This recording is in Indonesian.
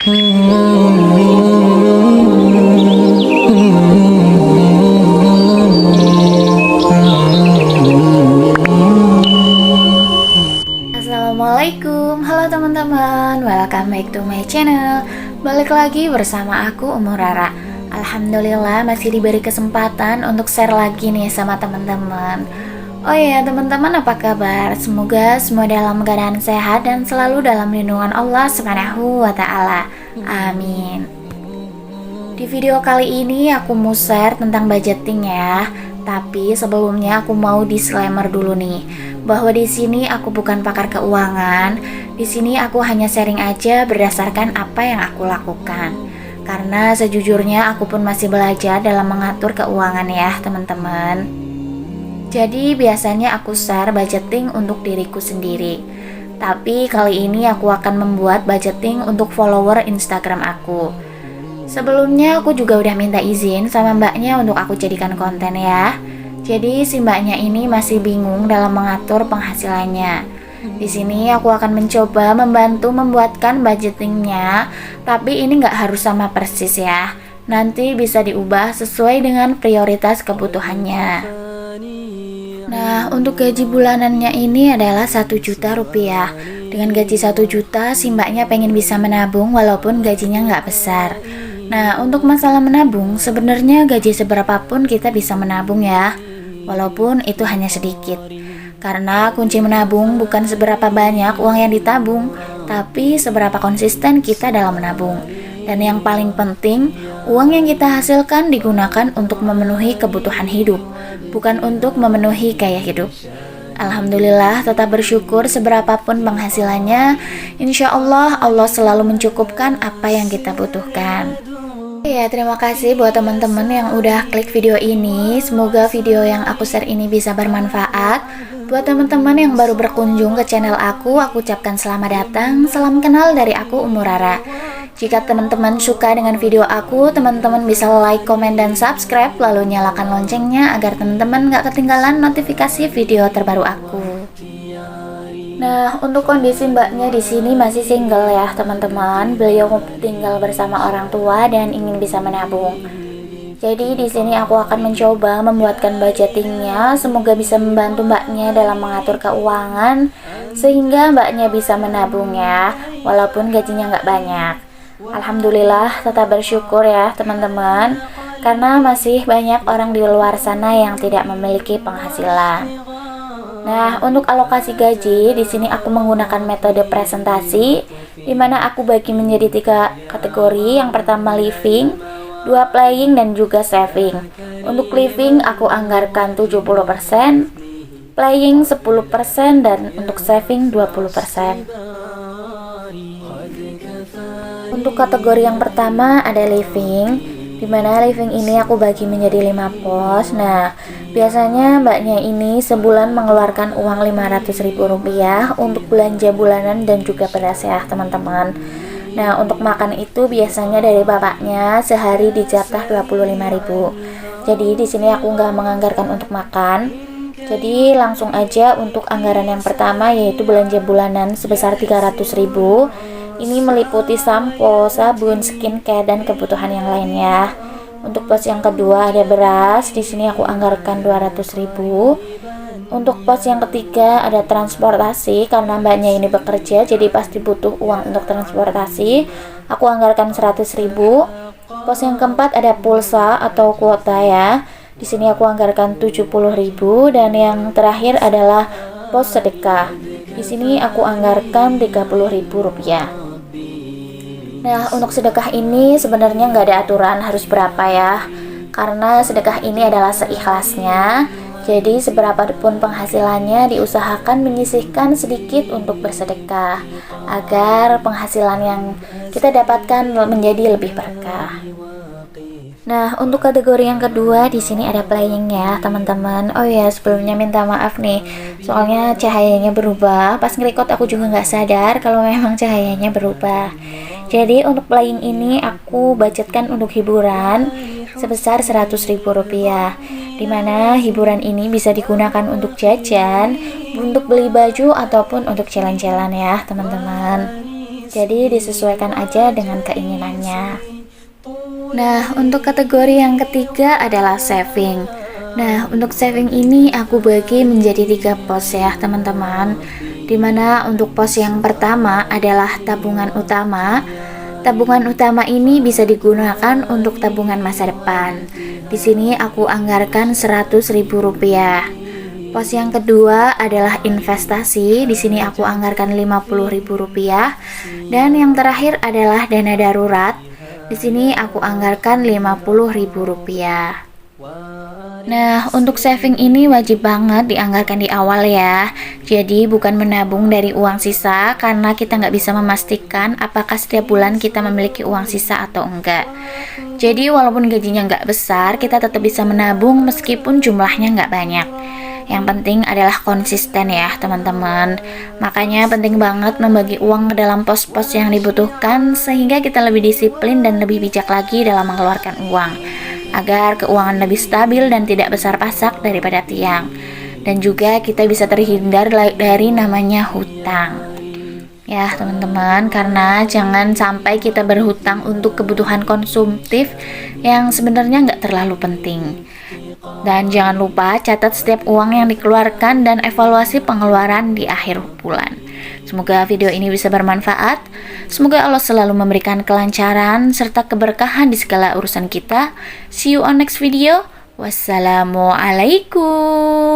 Assalamualaikum, halo teman-teman, welcome back to my channel. Balik lagi bersama aku Umur Rara. Alhamdulillah masih diberi kesempatan untuk share lagi nih sama teman-teman. Oh ya teman-teman, apa kabar? Semoga semua dalam keadaan sehat dan selalu dalam lindungan Allah Subhanahu wa Ta'ala. Amin. Di video kali ini aku mau share tentang budgeting ya. Tapi sebelumnya aku mau disclaimer dulu nih, bahwa di sini aku bukan pakar keuangan. Di sini aku hanya sharing aja berdasarkan apa yang aku lakukan. Karena sejujurnya aku pun masih belajar dalam mengatur keuangan ya teman-teman. Jadi biasanya aku share budgeting untuk diriku sendiri. Tapi kali ini aku akan membuat budgeting untuk follower Instagram aku. Sebelumnya aku juga udah minta izin sama mbaknya untuk aku jadikan konten ya. Jadi si mbaknya ini masih bingung dalam mengatur penghasilannya. Di sini aku akan mencoba membantu membuatkan budgetingnya, tapi ini nggak harus sama persis ya. Nanti bisa diubah sesuai dengan prioritas kebutuhannya. Nah, untuk gaji bulanannya ini adalah 1 juta rupiah. Dengan gaji 1 juta, si mbaknya pengen bisa menabung walaupun gajinya nggak besar. Nah, untuk masalah menabung, sebenarnya gaji seberapapun kita bisa menabung ya, walaupun itu hanya sedikit. Karena kunci menabung bukan seberapa banyak uang yang ditabung, tapi seberapa konsisten kita dalam menabung. Dan yang paling penting, uang yang kita hasilkan digunakan untuk memenuhi kebutuhan hidup, bukan untuk memenuhi gaya hidup. Alhamdulillah, tetap bersyukur seberapapun penghasilannya, insya Allah selalu mencukupkan apa yang kita butuhkan. Ya, terima kasih buat teman-teman yang udah klik video ini. Semoga video yang aku share ini bisa bermanfaat. Buat teman-teman yang baru berkunjung ke channel aku ucapkan selamat datang. Salam kenal dari aku Umur Rara. Jika teman-teman suka dengan video aku, teman-teman bisa like, komen, dan subscribe, lalu nyalakan loncengnya agar teman-teman gak ketinggalan notifikasi video terbaru aku. Nah, untuk kondisi mbaknya di sini masih single ya teman-teman. Beliau tinggal bersama orang tua dan ingin bisa menabung. Jadi di sini aku akan mencoba membuatkan budgetingnya, semoga bisa membantu mbaknya dalam mengatur keuangan sehingga mbaknya bisa menabung ya, walaupun gajinya nggak banyak. Alhamdulillah, tetap bersyukur ya teman-teman, karena masih banyak orang di luar sana yang tidak memiliki penghasilan. Nah, untuk alokasi gaji di sini aku menggunakan metode presentasi, di mana aku bagi menjadi 3 kategori. Yang pertama living, 2 playing, dan juga saving. Untuk living aku anggarkan 70%, playing 10%, dan untuk saving 20%. Untuk kategori yang pertama ada living, dimana living ini aku bagi menjadi 5 pos. Nah, biasanya mbaknya ini sebulan mengeluarkan uang Rp500.000 untuk belanja bulanan dan juga beras ya teman-teman. Nah, untuk makan itu biasanya dari bapaknya sehari dijatah 25.000. Jadi di sini aku nggak menganggarkan untuk makan. Jadi langsung aja untuk anggaran yang pertama, yaitu belanja bulanan sebesar 300.000. Ini meliputi sampo, sabun, skincare, dan kebutuhan yang lainnya. Untuk pos yang kedua ada beras, di sini aku anggarkan 200.000. Untuk pos yang ketiga ada transportasi, karena mbaknya ini bekerja jadi pasti butuh uang untuk transportasi. Aku anggarkan 100.000. Pos yang keempat ada pulsa atau kuota ya. Di sini aku anggarkan 70.000, dan yang terakhir adalah pos sedekah. Di sini aku anggarkan Rp30.000. Nah, untuk sedekah ini sebenarnya nggak ada aturan harus berapa ya, karena sedekah ini adalah seikhlasnya. Jadi seberapa pun penghasilannya diusahakan menyisihkan sedikit untuk bersedekah, agar penghasilan yang kita dapatkan menjadi lebih berkah. Nah, untuk kategori yang kedua di sini ada playing ya teman-teman. Oh ya, sebelumnya minta maaf nih, soalnya cahayanya berubah. Pas nge-record aku juga nggak sadar kalau memang cahayanya berubah. Jadi untuk playing ini aku budgetkan untuk hiburan sebesar Rp100.000, dimana hiburan ini bisa digunakan untuk jajan, untuk beli baju, ataupun untuk jalan-jalan ya teman-teman. Jadi disesuaikan aja dengan keinginannya. Nah, untuk kategori yang ketiga adalah saving. Nah, untuk saving ini aku bagi menjadi 3 pos ya teman-teman. Dimana untuk pos yang pertama adalah tabungan utama. Tabungan utama ini bisa digunakan untuk tabungan masa depan. Di sini aku anggarkan Rp100.000. Pos yang kedua adalah investasi. Di sini aku anggarkan Rp50.000. Dan yang terakhir adalah dana darurat. Di sini aku anggarkan Rp50.000. Nah, untuk saving ini wajib banget dianggarkan di awal ya. Jadi bukan menabung dari uang sisa, karena kita nggak bisa memastikan apakah setiap bulan kita memiliki uang sisa atau enggak. Jadi walaupun gajinya nggak besar, kita tetap bisa menabung meskipun jumlahnya nggak banyak. Yang penting adalah konsisten ya teman-teman. Makanya penting banget membagi uang ke dalam pos-pos yang dibutuhkan, sehingga kita lebih disiplin dan lebih bijak lagi dalam mengeluarkan uang, agar keuangan lebih stabil dan tidak besar pasak daripada tiang. Dan juga kita bisa terhindar dari namanya hutang. Ya teman-teman, karena jangan sampai kita berhutang untuk kebutuhan konsumtif yang sebenarnya nggak terlalu penting. Dan jangan lupa catat setiap uang yang dikeluarkan dan evaluasi pengeluaran di akhir bulan. Semoga video ini bisa bermanfaat. Semoga Allah selalu memberikan kelancaran serta keberkahan di segala urusan kita. See you on next video. Wassalamualaikum.